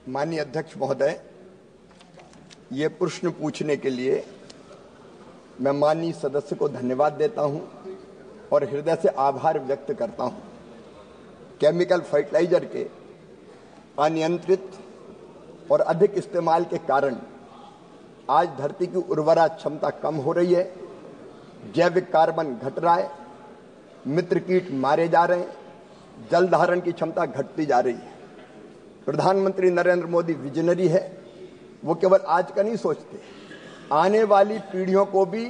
माननीय अध्यक्ष महोदय, ये प्रश्न पूछने के लिए मैं माननीय सदस्य को धन्यवाद देता हूं और हृदय से आभार व्यक्त करता हूं। केमिकल फर्टिलाइजर के अनियंत्रित और अधिक इस्तेमाल के कारण आज धरती की उर्वरा क्षमता कम हो रही है, जैविक कार्बन घट रहा है, मित्र कीट मारे जा रहे हैं, जल धारण की क्षमता घटती जा रही है। प्रधानमंत्री नरेंद्र मोदी विजनरी है, वो केवल आज का नहीं सोचते, आने वाली पीढ़ियों को भी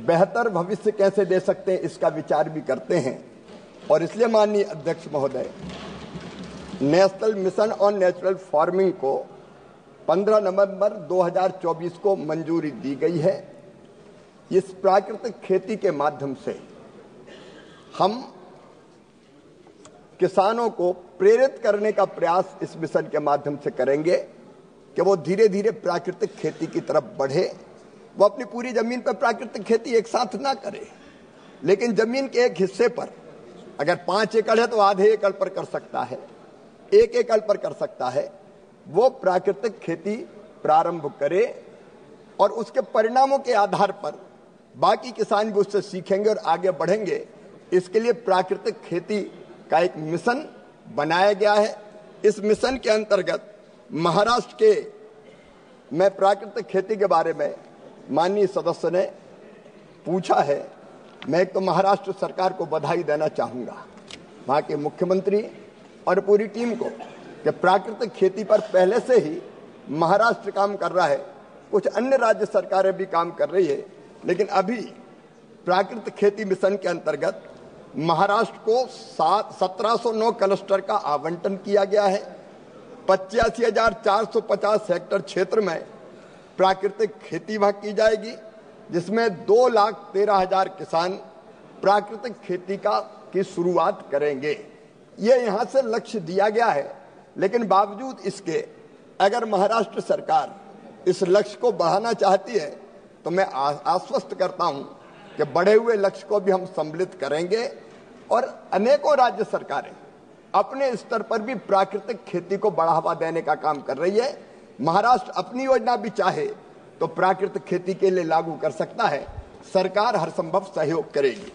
बेहतर भविष्य कैसे दे सकते हैं इसका विचार भी करते हैं। और इसलिए माननीय अध्यक्ष महोदय, national mission on natural farming को 15 नवंबर 2024 को मंजूरी दी गई है। इस प्राकृतिक खेती के माध्यम से हम किसानों को प्रेरित करने का प्रयास इस मिशन के माध्यम से करेंगे कि वो धीरे धीरे प्राकृतिक खेती की तरफ बढ़े। वो अपनी पूरी जमीन पर प्राकृतिक खेती एक साथ ना करे, लेकिन जमीन के एक हिस्से पर अगर 5 एकड़ है तो आधे एकड़ पर कर सकता है, 1 एकड़ पर कर सकता है, वो प्राकृतिक खेती प्रारंभ करे और उसके परिणामों के आधार पर बाकी किसान भी उससे सीखेंगे और आगे बढ़ेंगे। इसके लिए प्राकृतिक खेती का एक मिशन बनाया गया है। इस मिशन के अंतर्गत महाराष्ट्र के मैं प्राकृतिक खेती के बारे में माननीय सदस्य ने पूछा है। मैं एक तो महाराष्ट्र सरकार को बधाई देना चाहूंगा, वहां के मुख्यमंत्री और पूरी टीम को, कि प्राकृतिक खेती पर पहले से ही महाराष्ट्र काम कर रहा है, कुछ अन्य राज्य सरकारें भी काम कर रही है, लेकिन अभी प्राकृतिक खेती मिशन के अंतर्गत महाराष्ट्र को 1709 क्लस्टर का आवंटन किया गया है। 85,450 हेक्टेयर क्षेत्र में प्राकृतिक खेती वहां की जाएगी, जिसमें 2,13,000 किसान प्राकृतिक खेती की शुरुआत करेंगे। ये यहां से लक्ष्य दिया गया है, लेकिन बावजूद इसके अगर महाराष्ट्र सरकार इस लक्ष्य को बढ़ाना चाहती है तो मैं आश्वस्त करता हूं कि बढ़े हुए लक्ष्य को भी हम सम्मिलित करेंगे। और अनेकों राज्य सरकारें अपने स्तर पर भी प्राकृतिक खेती को बढ़ावा देने का काम कर रही है। महाराष्ट्र अपनी योजना भी चाहे तो प्राकृतिक खेती के लिए लागू कर सकता है। सरकार हर संभव सहयोग करेगी।